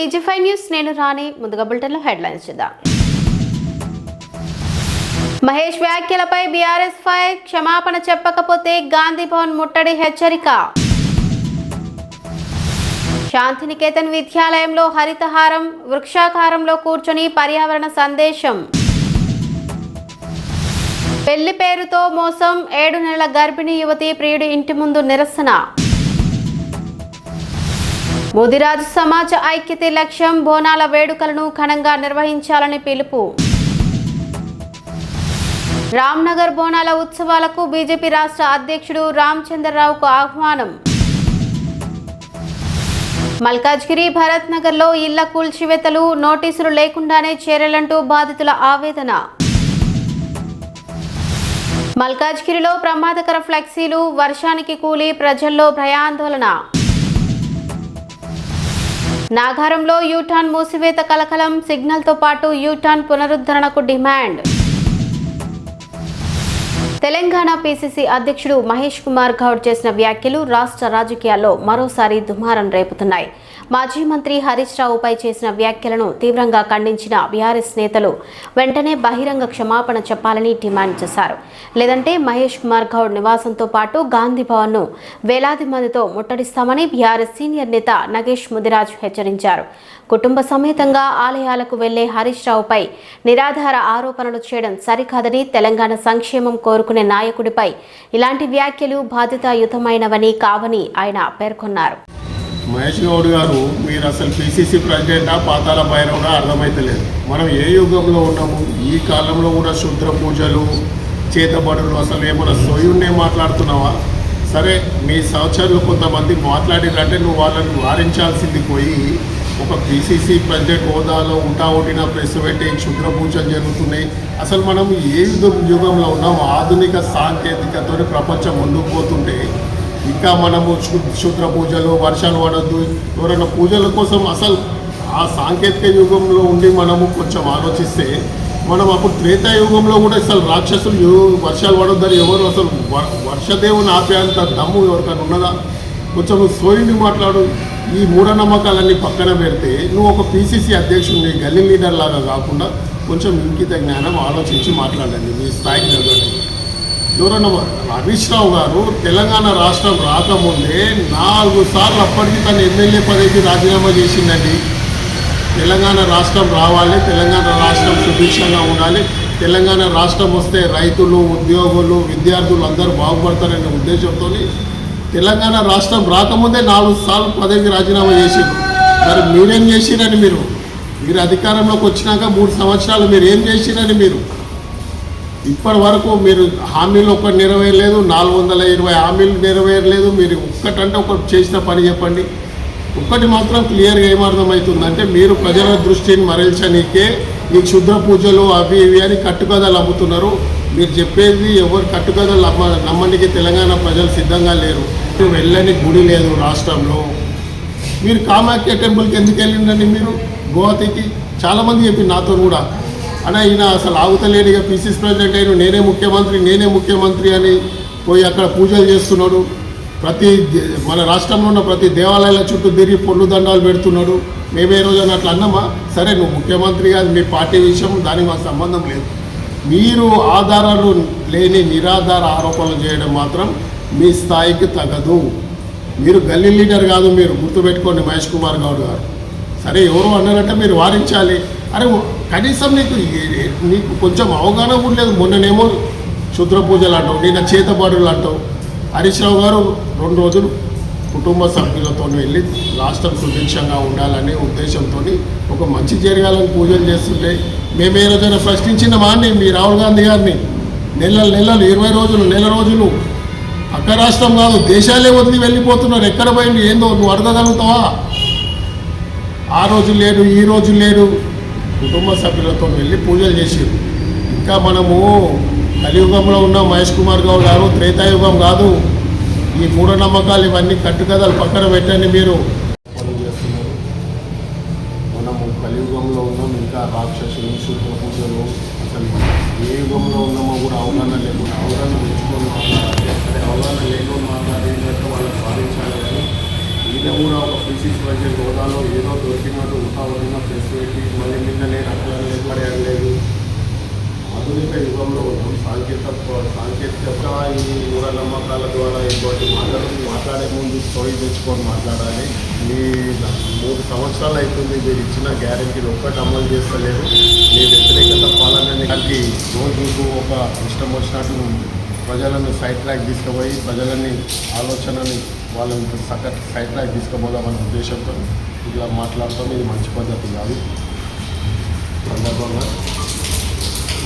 టీజీ5 news నేను రాణి. ముందుగా బులెటిన్లో హెడ్లైన్స్ చూద్దాం. మహేష్ వ్యాఖ్యలపై బీఆర్ఎస్ ఫైర్, క్షమాపణ చెప్పకపోతే గాంధీ భవన్ ముట్టడి హెచ్చరిక. శాంతినికేతన్ విద్యాలయంలో హరితహారం, వృక్షాకారంలో కూర్చొని పర్యావరణ సందేశం. పెళ్లి పేరుతో మోసం, 7 నెలల గర్భిణీ యువతి ప్రియుడి ఇంటి ముందు నిరసన. ముదిరాజు సమాజ ఐక్యత లక్ష్యం, బోనాల వేడుకలను ఘనంగా నిర్వహించాలని పిలుపు. రామ్నగర్ బోనాల ఉత్సవాలకు బీజేపీ రాష్ట్ర అధ్యక్షుడు రామచంద్రరావుకు ఆహ్వానం. మల్కాజ్గిరి, భరత్ నగర్లో ఇళ్ల కూల్చివేతలు, నోటీసులు లేకుండానే చర్యలంటూ బాధితుల ఆవేదన. మల్కాజ్గిరిలో ప్రమాదకర ఫ్లెక్సీలు, వర్షానికి కూలి, ప్రజల్లో భయాందోళన. నాగారంలో యూటర్న్ మూసివేత కలకలం, సిగ్నల్తో పాటు యూటర్న్ పునరుద్ధరణకు డిమాండ్. తెలంగాణ పీసీసీ అధ్యక్షుడు మహేష్ కుమార్ గౌడ్ చేసిన వ్యాఖ్యలు రాష్ట్ర రాజకీయాల్లో మరోసారి దుమారం రేపుతున్నాయి. మాజీ మంత్రి హరీష్ రావుపై చేసిన వ్యాఖ్యలను తీవ్రంగా ఖండించిన బీఆర్ఎస్ నేతలు వెంటనే బహిరంగ క్షమాపణ చెప్పాలని డిమాండ్ చేశారు. లేదంటే మహేష్ కుమార్ గౌడ్ నివాసంతో పాటు గాంధీ భవన్ను వేలాది మందితో ముట్టడిస్తామని బీఆర్ఎస్ సీనియర్ నేత నగేష్ ముదిరాజ్ హెచ్చరించారు. కుటుంబ సమేతంగా ఆలయాలకు వెళ్లే హరీష్ రావుపై నిరాధార ఆరోపణలు చేయడం సరికాదని, తెలంగాణ సంక్షేమం కోరుకునే నాయకుడిపై ఇలాంటి వ్యాఖ్యలు బాధ్యతాయుతమైనవని కావని ఆయన పేర్కొన్నారు. మహేష్ గౌడ్ గారు, మీరు అసలు పీసీసీ ప్రెసిడెంటా పాతాల భైరవుడా అర్థమైతలేదు. మనం ఏ యుగంలో ఉన్నాము? ఈ కాలంలో కూడా శుద్ర పూజలు, చేతబడులు, అసలు ఏమైనా సొయ్యున్నే మాట్లాడుతున్నావా? సరే, మీ సహచరులు కొంతమంది మాట్లాడినంటే నువ్వు వాళ్ళని వారించాల్సింది పోయి ఒక పీసీసీ ప్రెసిడెంట్ హోదాలో ఉంటా ప్రెస్ పెట్టి క్షుద్ర పూజలు జరుగుతున్నాయి. అసలు మనం ఏ యుగంలో ఉన్నాం? ఆధునిక సాంకేతికతతో ప్రపంచం ముందుకు పోతుంటే ఇంకా మనము క్షుద్ర పూజలు, వర్షాలు పడద్దు, ఎవరైనా పూజల కోసం అసలు ఆ సాంకేతిక యుగంలో ఉండి మనము కొంచెం ఆలోచిస్తే మనం అప్పుడు త్రేతాయుగంలో కూడా అసలు రాక్షసులు వర్షాలు పడొద్దని ఎవరు అసలు వర్షదేవుని ఆపేంత దమ్ము ఎవరికైనా ఉన్నదా? కొంచెం సోయిని మాట్లాడు. ఈ మూఢనమ్మకాలన్నీ పక్కన పెడితే నువ్వు ఒక పీసీసీ అధ్యక్షుడిని గల్లీ లీడర్ లాగా కాకుండా కొంచెం ఇంకిత జ్ఞానం ఆలోచించి మాట్లాడండి. మీ స్థాయికి తగ్గట్టు. ఎవరన్నా హరీష్ రావు గారు తెలంగాణ రాష్ట్రం రాకముందే 4 సార్లు అప్పటికి తన ఎమ్మెల్యే పదవికి రాజీనామా చేసిందండి. తెలంగాణ రాష్ట్రం రావాలి, తెలంగాణ రాష్ట్రం సుభిక్షంగా ఉండాలి, తెలంగాణ రాష్ట్రం వస్తే రైతులు, ఉద్యోగులు, విద్యార్థులు అందరూ బాగుపడతారనే ఉద్దేశంతో తెలంగాణ రాష్ట్రం రాకముందే 4 సార్లు పదవికి రాజీనామా చేసిండు. మరి మీరేం చేసిరని మీరు అధికారంలోకి వచ్చినాక 3 సంవత్సరాలు మీరు ఏం చేసిరని ఇప్పటి వరకు మీరు హామీలు ఒకటి నెరవేరలేదు, 420 హామీలు నెరవేరలేదు. మీరు ఒక్కటంటే ఒకటి చేసిన పని చెప్పండి. ఒక్కటి మాత్రం క్లియర్గా ఏమర్థమవుతుందంటే మీరు ప్రజల దృష్టిని మరల్చనీకే ఈ క్షుద్ర పూజలు అవి ఇవి అని కట్టుకథలు అమ్ముతున్నారు. మీరు చెప్పేది ఎవరు కట్టుకథలు నమ్మడానికి తెలంగాణ ప్రజలు సిద్ధంగా లేరు. వెళ్ళని గుడి లేదు రాష్ట్రంలో. మీరు కామాఖ్య టెంపుల్కి ఎందుకు వెళ్ళిందండి? మీరు గోవాతికి చాలామంది చెప్పి నాతో కూడా, అన్న ఈయన అసలు ఆగుతలేనిగా పీసీసీ ప్రెసిడెంట్ అయిన నేనే ముఖ్యమంత్రి అని పోయి అక్కడ పూజలు చేస్తున్నాడు. మన రాష్ట్రంలో ఉన్న ప్రతి దేవాలయాల చుట్టూ తిరిగి పొన్ను దండాలు పెడుతున్నాడు. మేమే రోజున అట్లా అన్నామా? సరే, నువ్వు ముఖ్యమంత్రి కాదు, మీ పార్టీ విషయం, దానికి మాకు సంబంధం లేదు. మీరు ఆధారాలు లేని నిరాధార ఆరోపణలు చేయడం మాత్రం మీ స్థాయికి తగదు. మీరు గల్లీ లీడర్ కాదు, మీరు గుర్తుపెట్టుకోండి మహేష్ కుమార్ గౌడ్ గారు. సరే, ఎవరు అన్నారంటే మీరు వారించాలి. అరే, కనీసం నీకు కొంచెం అవగాహన కూడా లేదు. మొన్ననేమో క్షుద్ర పూజలు అంటావు, నిన్న చేతబడులు అంటావు. హరీష్ రావు గారు 2 రోజులు కుటుంబ సభ్యులతో వెళ్ళి రాష్ట్రం సుభిక్షంగా ఉండాలనే ఉద్దేశంతో ఒక మంచి జరగాలని పూజలు చేస్తుంటే మేము ఏ రోజైనా ప్రశ్నించిన వాడిని మీ రాహుల్ గాంధీ గారిని నెలలు 20 రోజులు, నెల రోజులు పక్క రాష్ట్రం కాదు దేశాలే వదిలి వెళ్ళిపోతున్నారు. ఎక్కడ పోయింది ఏందో నువ్వు అడగగలుగుతావా? ఆ రోజు లేడు, ఈ రోజు లేడు. కుటుంబ సభ్యులతో వెళ్ళి పూజలు చేసారు. ఇంకా మనము కలియుగంలో ఉన్న మహేష్ కుమార్ గౌడ్ గారు త్రేతాయుగం కాదు. ఈ మూఢనమ్మకాలు ఇవన్నీ కట్టుకథలు పక్కన పెట్టండి. మీరు చేస్తున్నారు. మనము కలియుగంలో ఉన్నాం. ఇంకా రాక్షసులు, శుద్ధ పూజలు, అసలు ఏ యుగంలో ఉన్నామో కూడా అవగాహన లేకుండా అవగాహన తెచ్చుకొని మాట్లాడాలి. అవగాహన లేకుండా మాట్లాడేటట్టు వాళ్ళని సాధించాలి. కానీ ఈ ఈయన కూడా ఒక పీసీసీ ప్రెసిడెంట్ హోదాలో ఏదో దొరికినట్టు ఉన్న ప్రెస్ పెట్టి మళ్ళీ నిన్న నేను అట్లా లేదు మరి అనలేదు. ఆధునిక యుగంలో ఉన్నాం. సాంకేతికత ఈ మూఢనమ్మకాల ద్వారా ఇటువంటి మాట్లాడే ముందు స్టోరీ తెచ్చుకొని మాట్లాడాలి. మీ 3 సంవత్సరాలు అవుతుంది మీరు ఇచ్చిన గ్యారెంటీలు ఒక్కటి అమలు చేస్తలేదు. మీ వ్యతిరేకత పాలనని కలిగి రోజుకు ఒక ఇష్టం వచ్చినట్టు ప్రజలను సైడ్ ట్రాక్ తీసుకుపోయి ప్రజలని ఆలోచనని వాళ్ళని సైడ్ ట్రాక్ తీసుకుపోదామనే ఉద్దేశంతో ఇలా మాట్లాడతాం. ఇది మంచి పద్ధతి కాదు. సందర్భంగా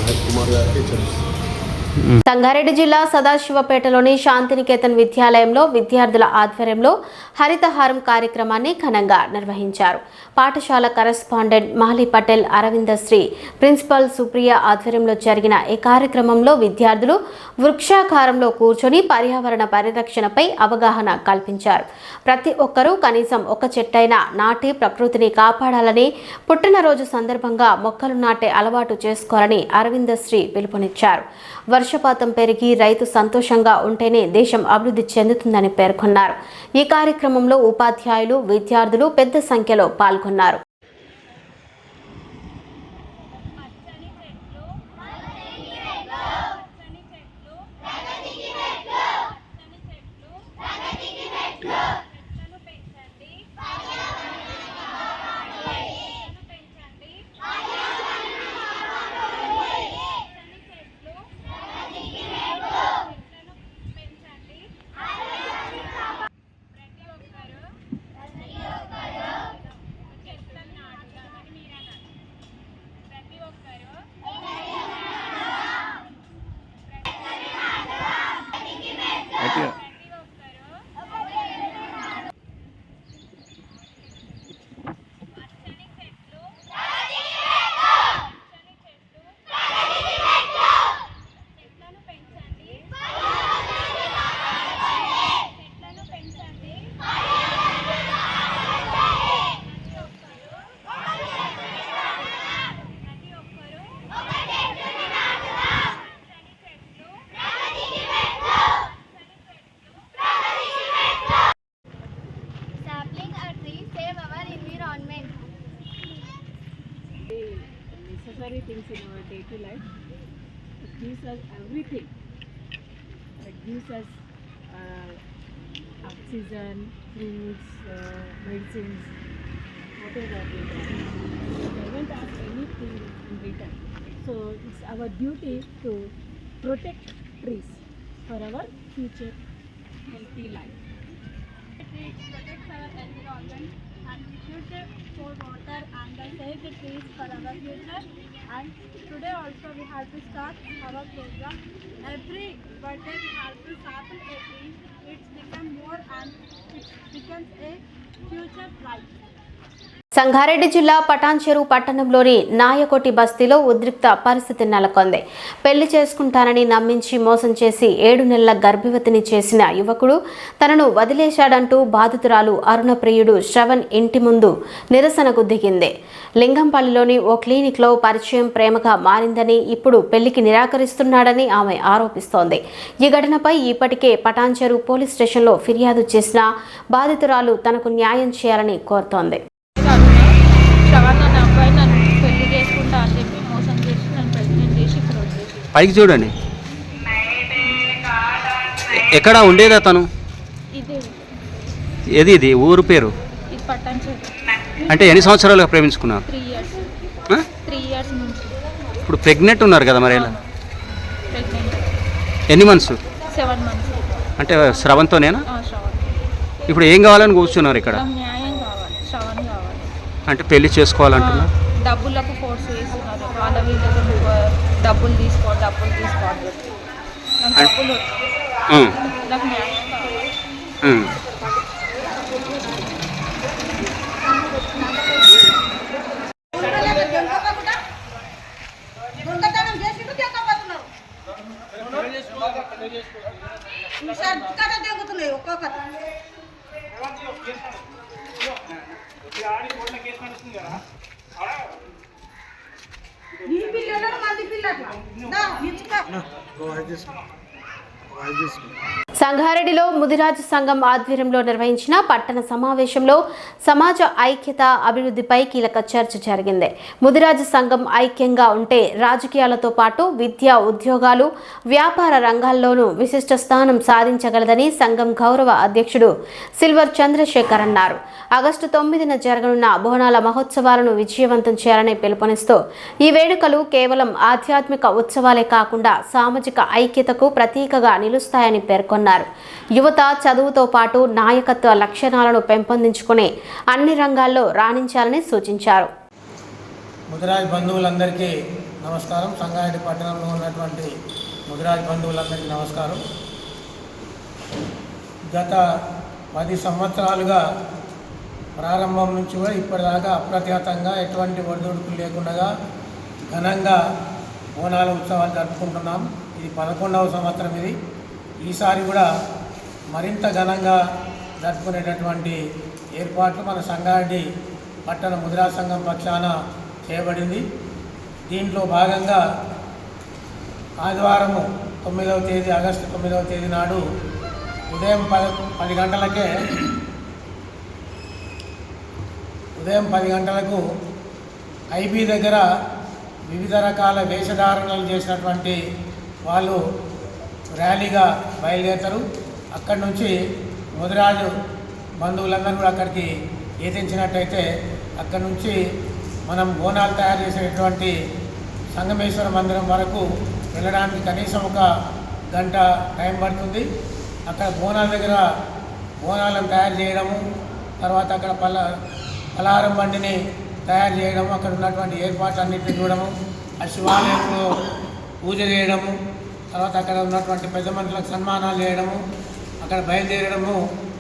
మహేష్ కుమార్ గారికి తెలుసు. సంగారెడ్డి జిల్లా సదాశివపేటలోని శాంతినికేతన్ విద్యాలయంలో విద్యార్థుల ఆధ్వర్యంలో హరితహారం కార్యక్రమాన్ని ఘనంగా నిర్వహించారు. పాఠశాల కరెస్పాండెంట్ మాలి పటేల్ అరవిందశ్రీ ప్రిన్సిపల్ సుప్రియ ఆధ్వర్యంలో జరిగిన ఈ కార్యక్రమంలో విద్యార్థులు వృక్షాకారంలో కూర్చొని పర్యావరణ పరిరక్షణపై అవగాహన కల్పించారు. ప్రతి ఒక్కరూ కనీసం ఒక చెట్టైనా నాటి ప్రకృతిని కాపాడాలని, పుట్టినరోజు సందర్భంగా మొక్కలు నాటే అలవాటు చేసుకోవాలని అరవిందశ్రీ పిలుపునిచ్చారు. వర్షపాతం పెరిగి రైతు సంతోషంగా ఉంటేనే దేశం అభివృద్ధి చెందుతుందని పేర్కొన్నారు. ఈ కార్యక్రమంలో ఉపాధ్యాయులు, విద్యార్థులు పెద్ద సంఖ్యలో పాల్గొన్నారు. Necessary things in our day-to-day life. It gives us everything. It gives us oxygen, fruits, medicines, whatever we want. We haven't asked anything in return. So it's our duty to protect trees for our future healthy life. Trees protect our environment and we should pour water and save the trees for our future. And today also we have to start our program. Every birthday we have to sample a tree. It's become more and it becomes a future right. Sangareddy జిల్లా పటాన్చెరు పట్టణంలోని నాయకోటి బస్తీలో ఉద్రిక్త పరిస్థితి నెలకొంది. పెళ్లి చేసుకుంటానని నమ్మించి మోసం చేసి 7 నెలల గర్భవతిని చేసిన యువకుడు తనను వదిలేశాడంటూ బాధితురాలు అరుణప్రియుడు శ్రవణ్ ఇంటి ముందు నిరసనకు దిగింది. లింగంపల్లిలోని ఓ క్లినిక్లో పరిచయం ప్రేమగా మారిందని, ఇప్పుడు పెళ్లికి నిరాకరిస్తున్నాడని ఆమె ఆరోపిస్తోంది. ఈ ఘటనపై ఇప్పటికే పటాన్చెరు పోలీస్ స్టేషన్లో ఫిర్యాదు చేసిన బాధితురాలు తనకు న్యాయం చేయాలని కోరుతోంది. పైకి చూడండి. ఎక్కడ ఉండేదా తను? ఏది ఇది ఊరు పేరు? అంటే ఎన్ని సంవత్సరాలుగా ప్రేమించుకున్నారు? 3 years నుంచి. ఇప్పుడు ప్రెగ్నెంట్ ఉన్నారు కదా, మరి ఎలా? ఎన్ని మంత్స్? 7 months. అంటే శ్రవంతోనేనా? ఇప్పుడు ఏం కావాలని కూర్చున్నారు ఇక్కడ? న్యాయం కావాలి, శ్రవణ్ కావాలి. అంటే పెళ్లి చేసుకోవాలంటున్నా? డబ్బులకు ఫోర్స్ చేస్తున్నారు. వాళ్ళ వీళ్ళతో డబ్బులు తీసుకోండి నాకు డబ్బులు నాకు న్యాయం కావాలి. ఈ పిల్లలు మంది పిల్లలు సంగారెడ్డిలో ముదిరాజు సంఘం ఆధ్వర్యంలో నిర్వహించిన పట్టణ సమావేశంలో సమాజ ఐక్యత అభివృద్ధిపై కీలక చర్చ జరిగింది. ముదిరాజు సంఘం ఐక్యంగా ఉంటే రాజకీయాలతో పాటు విద్య, ఉద్యోగాలు, వ్యాపార రంగాల్లోనూ విశిష్ట స్థానం సాధించగలదని సంఘం గౌరవ అధ్యక్షుడు సిల్వర్ చంద్రశేఖర్ అన్నారు. ఆగస్టు 9న జరగనున్న బోనాల మహోత్సవాలను విజయవంతం చేయాలని పిలుపునిస్తూ ఈ వేడుకలు కేవలం ఆధ్యాత్మిక ఉత్సవాలే కాకుండా సామాజిక ఐక్యతకు ప్రతీకగా నిలుస్తాయని పేర్కొన్నారు. యువత చదువుతో పాటు నాయకత్వ లక్షణాలను పెంపొందించుకుని అన్ని రంగాల్లో రాణించాలని సూచించారు. ముదిరాజ్ బంధువులందరికీ నమస్కారం. సంగారెడ్డి పట్టణంలో ఉన్నటువంటి ముదిరాజ్ బంధువులందరికీ నమస్కారం. గత 10 సంవత్సరాలుగా ప్రారంభం నుంచి కూడా ఇప్పటిదాకా అప్రతిహతంగా ఎటువంటి ఒడిదుడుకులు లేకుండా ఘనంగా బోనాల ఉత్సవాలు జరుపుకుంటున్నాం. ఇది 11వ సంవత్సరం. ఈసారి కూడా మరింత ఘనంగా జరుపుకునేటటువంటి ఏర్పాట్లు మన సంగారెడ్డి పట్టణ ముదిరాజ్ సంఘం పక్షాన చేయబడింది. దీంట్లో భాగంగా ఆదివారము 9వ తేదీ ఆగస్టు 9వ తేదీ నాడు ఉదయం 10 గంటలకు ఐబీ దగ్గర వివిధ రకాల వేషధారణలు చేసినటువంటి వాళ్ళు ర్యాలీగా బయలుదేరుతారు. అక్కడి నుంచి ముదిరాజు బంధువులందరూ కూడా అక్కడికి ఏతించినట్టయితే అక్కడి నుంచి మనం బోనాలు తయారు చేసేటువంటి సంగమేశ్వర మందిరం వరకు వెళ్ళడానికి కనీసం 1 గంట టైం పడుతుంది. అక్కడ బోనాల దగ్గర బోనాలను తయారు చేయడము, తర్వాత అక్కడ పలహారం బండిని తయారు చేయడము, అక్కడ ఉన్నటువంటి ఏర్పాట్లన్నింటినీ చూడము, ఆ శివాలయంలో పూజ చేయడము, తర్వాత అక్కడ ఉన్నటువంటి పెద్ద మనుషులకు సన్మానాలు చేయడము, అక్కడ బయలుదేరడము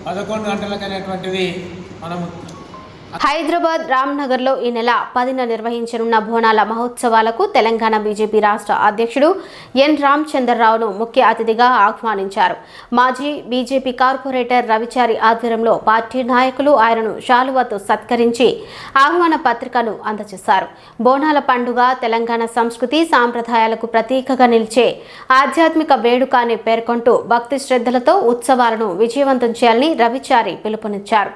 11 గంటలకు అనేటువంటిది మనము. హైదరాబాద్ రామ్నగర్లో ఈ నెల 10న నిర్వహించనున్న బోనాల మహోత్సవాలకు తెలంగాణ బీజేపీ రాష్ట్ర అధ్యక్షుడు ఎన్ రామచంద్రరావును ముఖ్య అతిథిగా ఆహ్వానించారు. మాజీ బీజేపీ కార్పొరేటర్ రవిచారి ఆధ్వర్యంలో పార్టీ నాయకులు ఆయనను శాలువాతో సత్కరించి ఆహ్వాన పత్రికను అందజేశారు. బోనాల పండుగ తెలంగాణ సంస్కృతి సాంప్రదాయాలకు ప్రతీకగా నిలిచే ఆధ్యాత్మిక వేడుక అని పేర్కొంటూ భక్తి శ్రద్ధలతో ఉత్సవాలను విజయవంతం చేయాలని రవిచారి పిలుపునిచ్చారు.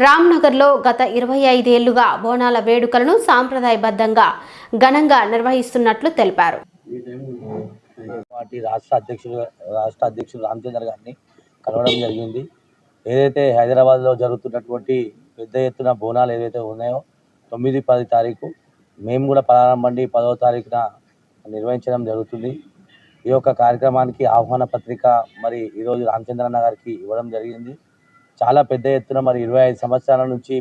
రామ్నగర్లో గత 25 ఏళ్లుగా బోనాల వేడుకలను సాంప్రదాయబద్ధంగా ఘనంగా నిర్వహిస్తున్నట్లు తెలిపారు. పార్టీ రాష్ట్ర అధ్యక్షుడు రామచంద్ర గారిని కలవడం జరిగింది. ఏదైతే హైదరాబాద్లో జరుగుతున్నటువంటి పెద్ద ఎత్తున బోనాలు ఏదైతే ఉన్నాయో 9, 10 తారీఖు మేము కూడా ప్రారంభండి 10వ తారీఖున నిర్వహించడం జరుగుతుంది. ఈ యొక్క కార్యక్రమానికి ఆహ్వాన పత్రిక మరి ఈరోజు రామచంద్రన్న గారికి ఇవ్వడం జరిగింది. చాలా పెద్ద ఎత్తున మరి 25 సంవత్సరాల నుంచి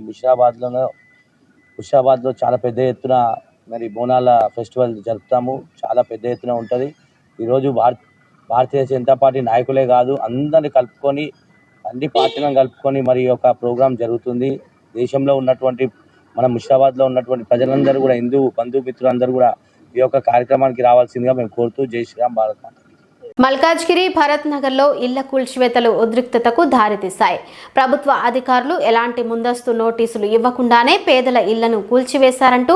ముషిరాబాద్లో చాలా పెద్ద ఎత్తున మరి బోనాల ఫెస్టివల్ జరుపుతాము. చాలా పెద్ద ఎత్తున ఉంటుంది. ఈరోజు భారతీయ జనతా పార్టీ నాయకులే కాదు, అందరిని కలుపుకొని అన్ని పార్టీలను కలుపుకొని మరి ఈ యొక్క ప్రోగ్రాం జరుగుతుంది. దేశంలో ఉన్నటువంటి మన ముషిరాబాద్లో ఉన్నటువంటి ప్రజలందరూ కూడా హిందూ బంధుమిత్రులందరూ కూడా ఈ యొక్క కార్యక్రమానికి రావాల్సిందిగా మేము కోరుతూ జై శ్రీరామ్ భారత్ మాత. మల్కాజ్గిరి భరత్ నగర్లో ఇళ్ల కూల్చివేతలు ఉద్రిక్తతకు దారితీశాయి. ప్రభుత్వ అధికారులు ఎలాంటి ముందస్తు నోటీసులు ఇవ్వకుండానే పేదల ఇళ్లను కూల్చివేశారంటూ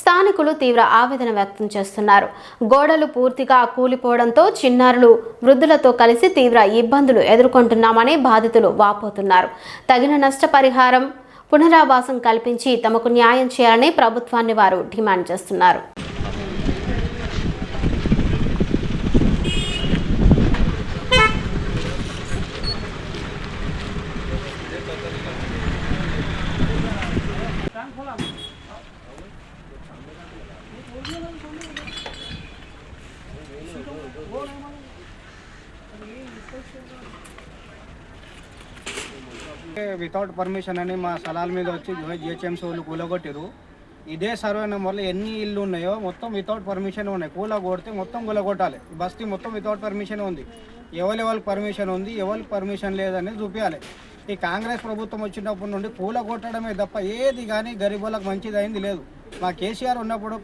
స్థానికులు తీవ్ర ఆవేదన వ్యక్తం చేస్తున్నారు. గోడలు పూర్తిగా కూలిపోవడంతో చిన్నారులు, వృద్ధులతో కలిసి తీవ్ర ఇబ్బందులు ఎదుర్కొంటున్నామని బాధితులు వాపోతున్నారు. తగిన నష్టపరిహారం, పునరావాసం కల్పించి తమకు న్యాయం చేయాలని ప్రభుత్వాన్ని వారు డిమాండ్ చేస్తున్నారు. వితౌట్ పర్మిషన్ అని మా స్థలాల మీద వచ్చి జిహెచ్ఎంసీ వాళ్ళు కూలగొట్టారు. ఇదే సర్వే నెంబర్లో ఎన్ని ఇల్లు ఉన్నాయో మొత్తం వితౌట్ పర్మిషన్ ఉన్నాయి. కూలగొడితే మొత్తం కూలగొట్టాలి. ఈ బస్తీ మొత్తం వితౌట్ పర్మిషన్ ఉంది. ఎవరికి పర్మిషన్ ఉంది, ఎవరికి పర్మిషన్ లేదని చూపించాలి. ఈ కాంగ్రెస్ ప్రభుత్వం వచ్చినప్పటి నుండి కూలగొట్టడమే తప్ప ఏది కానీ గరీబులకు మంచిది అయింది లేదు. మా కేసీఆర్ ఉన్నప్పుడు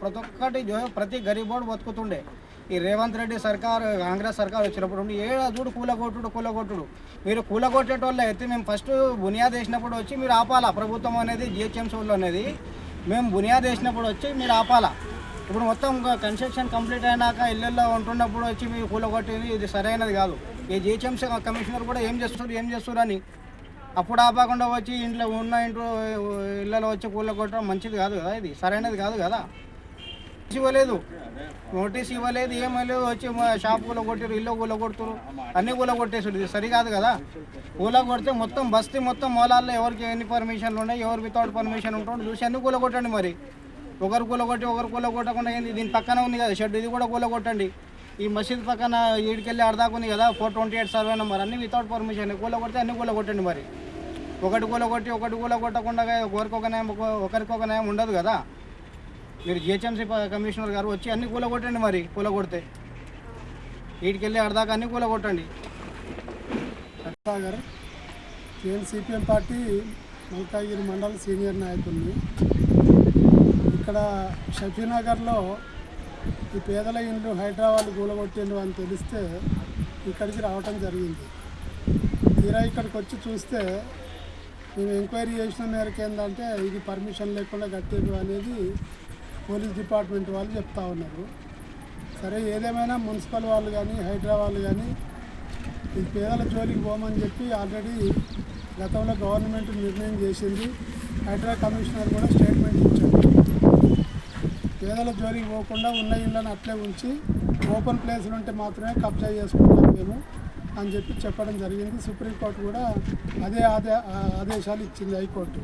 ప్రతి గరీబోడు బతుకుతుండే. ఈ రేవంత్ రెడ్డి సర్కార్, కాంగ్రెస్ సర్కార్ వచ్చినప్పుడు చూడు కూలగొట్టుడు. మీరు కూలగొట్టేటోళ్ళు అయితే మేము ఫస్ట్ బునియాద్ వేసినప్పుడు వచ్చి మీరు ఆపాలా. ప్రభుత్వం అనేది జిహెచ్ఎంసీ వాళ్ళు అనేది మేము బునియాద్ వేసినప్పుడు వచ్చి మీరు ఆపాలా. ఇప్పుడు మొత్తం కన్స్ట్రక్షన్ కంప్లీట్ అయినాక ఇళ్ళల్లో ఉంటున్నప్పుడు వచ్చి మీరు కూలగొట్టేది ఇది సరైనది కాదు. ఈ జిహెచ్ఎంసీ కమిషనర్ కూడా ఏం చేస్తారు అని అప్పుడు ఆపకుండా వచ్చి ఇంట్లో ఇళ్ళలో వచ్చి కూల కొట్టడం మంచిది కాదు కదా, ఇది సరైనది కాదు కదా. నోటీస్ ఇవ్వలేదు ఏమలేదు, వచ్చి షాప్ కూల కొట్టారు, ఇల్లు కూల కొడుతారు, అన్నీ కూల కొట్టేసారు. ఇది సరికాదు కదా. కూల కొడితే మొత్తం బస్తీ మొత్తం మూలాల్లో ఎవరికి ఎన్ని పర్మిషన్లు ఉన్నాయి, ఎవరు వితౌట్ పర్మిషన్ ఉంటాడు చూసి అన్ని కూల కొట్టండి. మరి ఒకరు కూల కొట్టి ఒకరు కూల కొట్టకుండా ఏంది, దీని పక్కన ఉంది కదా షెడ్, ఇది కూడా కూల కొట్టండి. ఈ మసీద్ పక్కన ఈడికెళ్ళి అడదాకుంది కదా 428 సర్వే నెంబర్, అన్ని వితౌట్ పర్మిషన్. కూల కొడితే అన్ని కూల కొట్టండి. మరి ఒకటి కూల కొట్టి ఒకటి కూల కొట్టకుండా ఒకరికొక న్యాయం ఉండదు కదా. మీరు జిహెచ్ఎంసీ కమిషనర్ గారు వచ్చి అన్ని కూల కొట్టండి. మరి కూల కొడితే వీటికెళ్ళి అడదాకా అన్ని కూల కొట్టండి. సాగర్ సిపిఎం పార్టీ మల్కాగిరి మండల సీనియర్ నాయకుడిని. ఇక్కడ షఫీనగర్లో ఈ పేదల ఇండ్లు హైదరాబాద్ కూలగొట్టిండ్రు అని తెలిస్తే ఇక్కడికి రావటం జరిగింది. తీరా ఇక్కడికి వచ్చి చూస్తే మేము ఎంక్వైరీ చేసిన మేరకు ఏంటంటే ఇది పర్మిషన్ లేకుండా కట్టిండ్రు అనేది పోలీస్ డిపార్ట్మెంట్ వాళ్ళు చెప్తా ఉన్నారు. సరే ఏదేమైనా మున్సిపల్ వాళ్ళు కానీ హైదరాబాద్ కానీ ఇది పేదల జోలికి పోమని చెప్పి ఆల్రెడీ గతంలో గవర్నమెంట్ నిర్ణయం చేసింది. హైదరాబాద్ కమిషనర్ కూడా స్టేట్మెంట్ ఇచ్చారు. పేదల జోలికి పోకుండా ఉన్న ఇళ్ళని అట్లే ఉంచి ఓపెన్ ప్లేసులు ఉంటే మాత్రమే కబ్జా చేసుకుంటాం మేము అని చెప్పి చెప్పడం జరిగింది. సుప్రీంకోర్టు కూడా అదే ఆదేశాలు ఇచ్చింది, హైకోర్టు.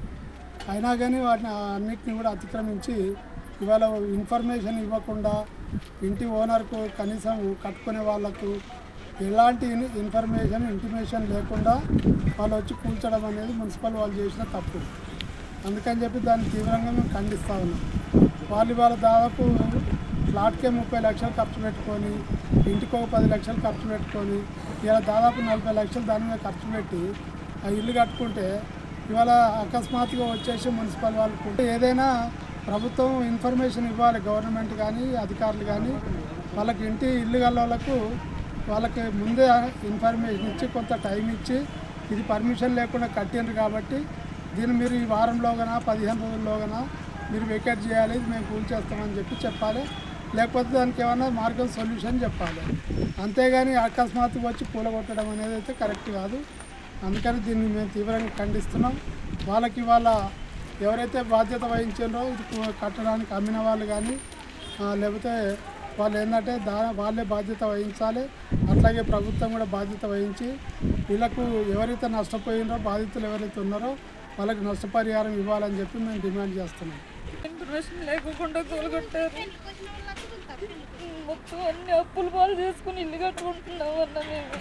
అయినా కానీ వాటిని అన్నిటిని కూడా అతిక్రమించి ఇవాళ ఇన్ఫర్మేషన్ ఇవ్వకుండా ఇంటి ఓనర్కు కనీసం కట్టుకునే వాళ్ళకు ఎలాంటి ఇంటిమేషన్ లేకుండా వాళ్ళు వచ్చి కూల్చడం అనేది మున్సిపల్ వాళ్ళు చేసిన తప్పు. అందుకని చెప్పి దాన్ని తీవ్రంగా మేము ఖండిస్తూ ఉన్నాం. వాళ్ళు ఇవాళ దాదాపు ఫ్లాట్కే 30 లక్షలు ఖర్చు పెట్టుకొని ఇంటికి 10 లక్షలు ఖర్చు పెట్టుకొని ఇలా దాదాపు 40 లక్షలు దాని మీద ఖర్చు పెట్టి ఆ ఇల్లు కట్టుకుంటే ఇవాళ అకస్మాత్తుగా వచ్చేసి మున్సిపల్ వాళ్ళకు ఏదైనా ప్రభుత్వం ఇన్ఫర్మేషన్ ఇవ్వాలి. గవర్నమెంట్ కానీ అధికారులు కానీ వాళ్ళకి ఇల్లు గల్లోళ్ళకు వాళ్ళకి ముందే ఇన్ఫర్మేషన్ ఇచ్చి కొంత టైం ఇచ్చి ఇది పర్మిషన్ లేకుండా కట్టిండ్రు కాబట్టి దీన్ని మీరు ఈ వారంలోగానా 15 రోజుల్లోగానా మీరు వెకేట్ చేయాలి, మేము కూల్చేస్తామని చెప్పాలి. లేకపోతే దానికి ఏమన్నా మార్గం సొల్యూషన్ చెప్పాలి. అంతేగాని అకస్మాత్తుగా వచ్చి కూలగొట్టడం అనేది అయితే కరెక్ట్ కాదు. అందుకని దీన్ని మేము తీవ్రంగా ఖండిస్తున్నాం. వాళ్ళకి వాళ్ళ ఎవరైతే బాధ్యత వహించారో ఇది కట్టడానికి అమ్మిన వాళ్ళు కానీ లేకపోతే వాళ్ళు ఏంటంటే వాళ్ళే బాధ్యత వహించాలి. అట్లాగే ప్రభుత్వం కూడా బాధ్యత వహించి వీళ్ళకు ఎవరైతే నష్టపోయినారో బాధితులు ఎవరైతే ఉన్నారో వాళ్ళకి నష్టపరిహారం ఇవ్వాలని చెప్పి మేము డిమాండ్ చేస్తున్నాం. ఇన్ఫర్మేషన్ లేకుండా కూలగొట్టారు. మొత్తం అన్ని అప్పులు పాలు చేసుకుని ఇల్లు కట్టుకుంటున్నాం అన్న మేము.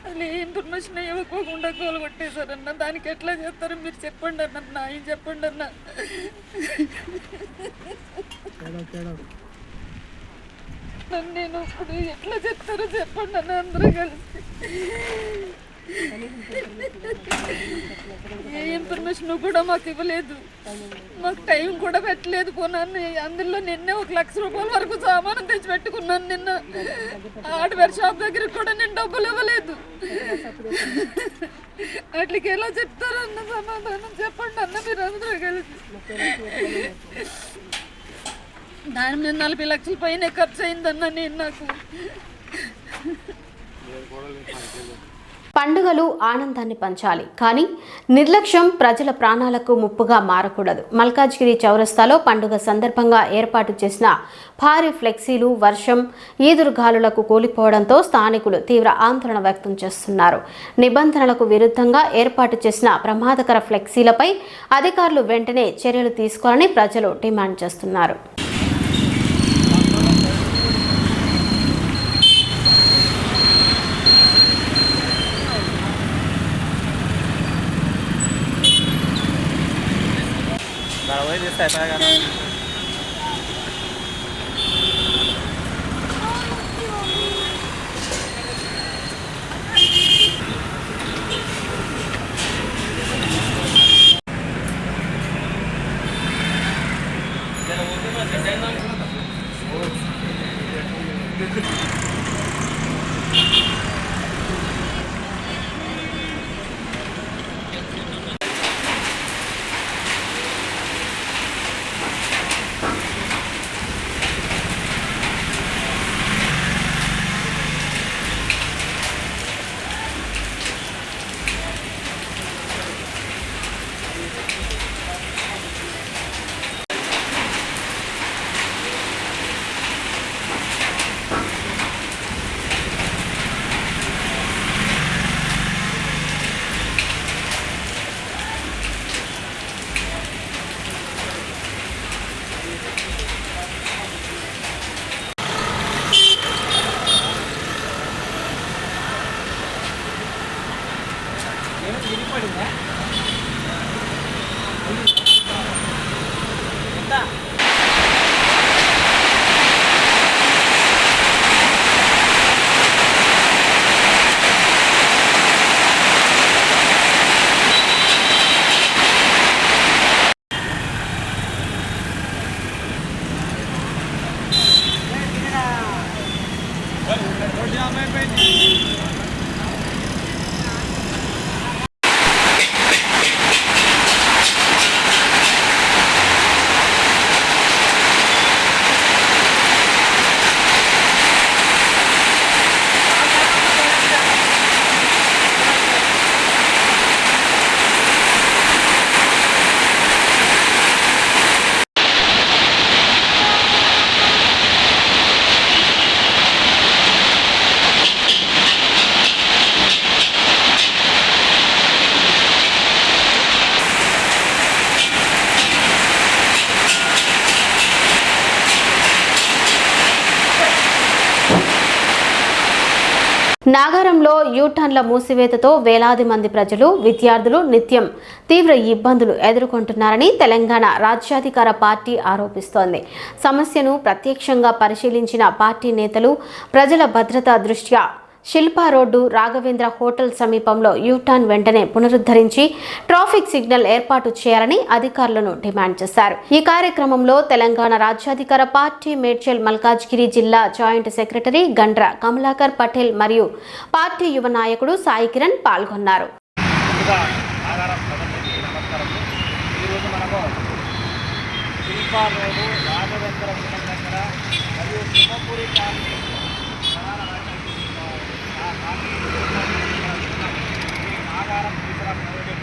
అసలు ఏ ఇన్ఫర్మేషన్ ఇవ్వకోకుండా కూలగొట్టేశారన్న. దానికి ఎట్లా చేస్తారో మీరు చెప్పండి అన్న, నాయన చెప్పండి అన్న. నేను ఇప్పుడు ఎట్లా చెప్తారో చెప్పండి అన్న అందరూ కలిసి. ఏ ఇన్ఫర్మేషన్ కూడా మాకు ఇవ్వలేదు, మాకు టైం కూడా పెట్టలేదు. కొన్నాను అందులో నిన్నే 1 లక్ష రూపాయల వరకు సామానం తెచ్చి పెట్టుకున్నాను. నిన్న హార్డ్వేర్ షాప్ దగ్గరికి కూడా నేను డబ్బులు ఇవ్వలేదు. అట్లకి ఎలా చెప్తారు అన్న, సమాధానం చెప్పండి అన్న మీరు అందరూ కలిసి. దాని మీద 40 లక్షల పైన ఖర్చు అయిందన్న. నేను నాకు పండుగలు ఆనందాన్ని పంచాలి, కానీ నిర్లక్ష్యం ప్రజల ప్రాణాలకు ముప్పుగా మారకూడదు. మల్కాజ్గిరి చౌరస్తాలో పండుగ సందర్భంగా ఏర్పాటు చేసిన భారీ ఫ్లెక్సీలు వర్షం ఈదురుగాలులకు కూలిపోవడంతో స్థానికులు తీవ్ర ఆందోళన వ్యక్తం చేస్తున్నారు. నిబంధనలకు విరుద్ధంగా ఏర్పాటు చేసిన ప్రమాదకర ఫ్లెక్సీలపై అధికారులు వెంటనే చర్యలు తీసుకోవాలని ప్రజలు డిమాండ్ చేస్తున్నారు. నాగారంలో యూటర్న్ల మూసివేతతో వేలాది మంది ప్రజలు, విద్యార్థులు నిత్యం తీవ్ర ఇబ్బందులు ఎదుర్కొంటున్నారని తెలంగాణ రాజ్యాధికార పార్టీ ఆరోపిస్తోంది. సమస్యను ప్రత్యక్షంగా పరిశీలించిన పార్టీ నేతలు ప్రజల భద్రతా దృష్ట్యా శిల్పా రోడ్డు, రాఘవేంద్ర హోటల్ సమీపంలో యూటర్న్ వెంటనే పునరుద్ధరించి ట్రాఫిక్ సిగ్నల్ ఏర్పాటు చేయాలని అధికారులను డిమాండ్ చేశారు. ఈ కార్యక్రమంలో తెలంగాణ రాజ్యాధికార పార్టీ మేడ్చల్ మల్కాజ్గిరి జిల్లా జాయింట్ సెక్రటరీ గండ్ర కమలాకర్ పటేల్ మరియు పార్టీ యువ నాయకుడు సాయి కిరణ్ పాల్గొన్నారు.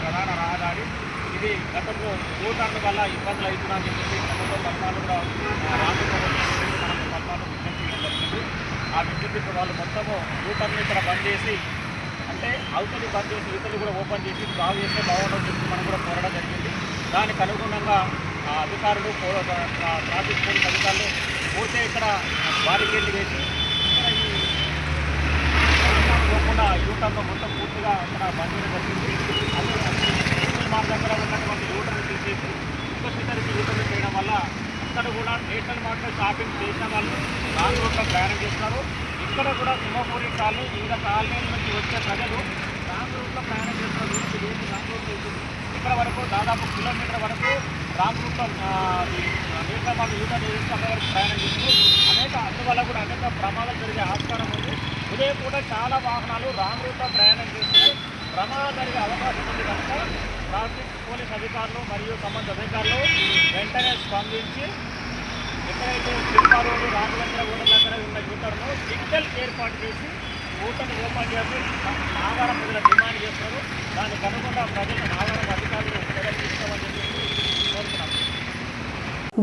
ప్రధాన రహదారి ఇది గతంలో యూటర్న్ వల్ల ఇబ్బందులు అవుతున్నాయని చెప్పేసి గతంలో పద్నాలుగు విజ్ఞప్తి జరిగింది. ఆ విజ్ఞప్తి వాళ్ళు మొత్తము యూటర్న్ ఇక్కడ బంద్ చేసి, అంటే అవతలి బంద్ చేసి ఇతరులు కూడా ఓపెన్ చేసి బాగు చేస్తే బాగుంటుందని చెప్పి మనం కూడా కోరడం జరిగింది. దానికి అనుగుణంగా అధికారులు ట్రాఫిక్ పోలీస్ అధికారులు పోతే ఇక్కడ బారికేడ్లు వేసి పోకుండా యూటర్న్ మొత్తం పూర్తిగా అక్కడ బంద్ చేయడం జరిగింది. మార్గం దగ్గర ఉన్నటువంటి యూటర్న్ తీసేసి ఇంకొకరికి యూటర్న్ చేయడం వల్ల అక్కడ కూడా నేషనల్ మార్కెట్ షాపింగ్ చేసిన వాళ్ళు రాంగ్ రూట్లో ప్రయాణం చేస్తున్నారు. ఇక్కడ కూడా సింహపూరి కాలనీ, వివిధ కాలనీల నుంచి వచ్చే ప్రజలు రాంగ్ రూట్లో ప్రయాణం చేస్తున్నారు. రాంగ్ రూట్ వెళ్తుంది. ఇక్కడ వరకు దాదాపు కిలోమీటర్ వరకు రాంగ్ రూట్లో నేషనల్ మార్కెట్ యూటర్న్ చేసి అక్కడ వరకు ప్రయాణం చేస్తున్నారు. అందువల్ల కూడా అనేక ప్రమాదాలు జరిగే ఆస్కారం ఉంది. ఉదయం కూడా చాలా వాహనాలు రాంగ్ రూట్లో ప్రయాణం చేస్తే ప్రమాదం జరిగే అవకాశం ఉంది. కనుక ట్రాఫిక్ పోలీస్ అధికారులు మరియు సంబంధిత అధికారులు వెంటనే స్పందించి ఎక్కడైతే శిల్పా రోడ్డు, రాఘవేంద్ర హోటల్ దగ్గర ఉన్న యూటర్ను సిగ్నల్ ఏర్పాటు చేసి యూటర్ను ఓపెన్ చేసి నాగారం ప్రజలు డిమాండ్ చేస్తున్నారు. దానికి అనుగుణంగా ప్రజలు నాగారం అధికారులు చర్యలు తీసుకోమని చెప్పి కోరుతున్నాం.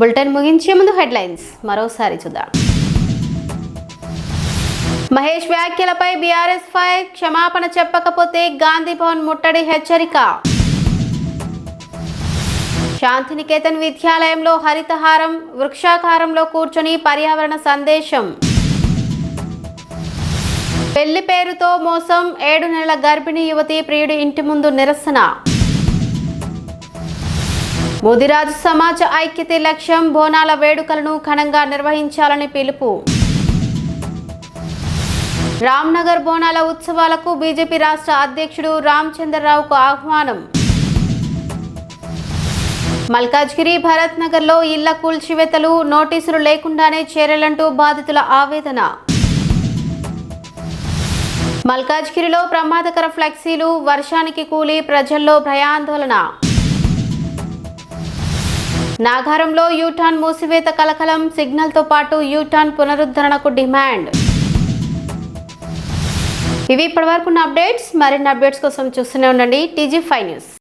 బులెటిన్ ముగించే ముందు హెడ్లైన్స్ మరోసారి చూద్దాం. మహేష్ వ్యాఖ్యలపై బీఆర్ఎస్ ఫైర్, క్షమాపణ చెప్పకపోతే గాంధీ భవన్ ముట్టడి హెచ్చరిక. శాంతినికేతన్ విద్యాలయంలో హరితహారం, వృక్షాకారంలో కూర్చొని పర్యావరణ సందేశం. పెళ్లి పేరుతో మోసం, 7 నెలల గర్భిణీ యువతి ప్రియుడి ఇంటి ముందు నిరసన. ముదిరాజు సమాజ ఐక్యత లక్ష్యం, బోనాల వేడుకలను ఘనంగా నిర్వహించాలని పిలుపు. రామ్నగర్ బోనాల ఉత్సవాలకు బీజేపీ రాష్ట్ర అధ్యక్షుడు రామచంద్రరావుకు ఆహ్వానం. మల్కాజ్గిరి, భరత్ నగర్లో ఇళ్ల కూల్చివేతలు, నోటీసులు లేకుండానే చర్యలంటూ బాధితుల ఆవేదన. మల్కాజ్గిరిలో ప్రమాదకర ఫ్లెక్సీలు, వర్షానికి కూలి, ప్రజల్లో భయాందోళన. నాగారంలో యూటర్న్ మూసివేత కలకలం, సిగ్నల్తో పాటు యూటర్న్ పునరుద్ధరణకు డిమాండ్. ఇవి ఇప్పటివరకు ఉన్న అప్డేట్స్. మరిన్ని అప్డేట్స్ కోసం చూస్తూనే ఉండండి TG5 న్యూస్.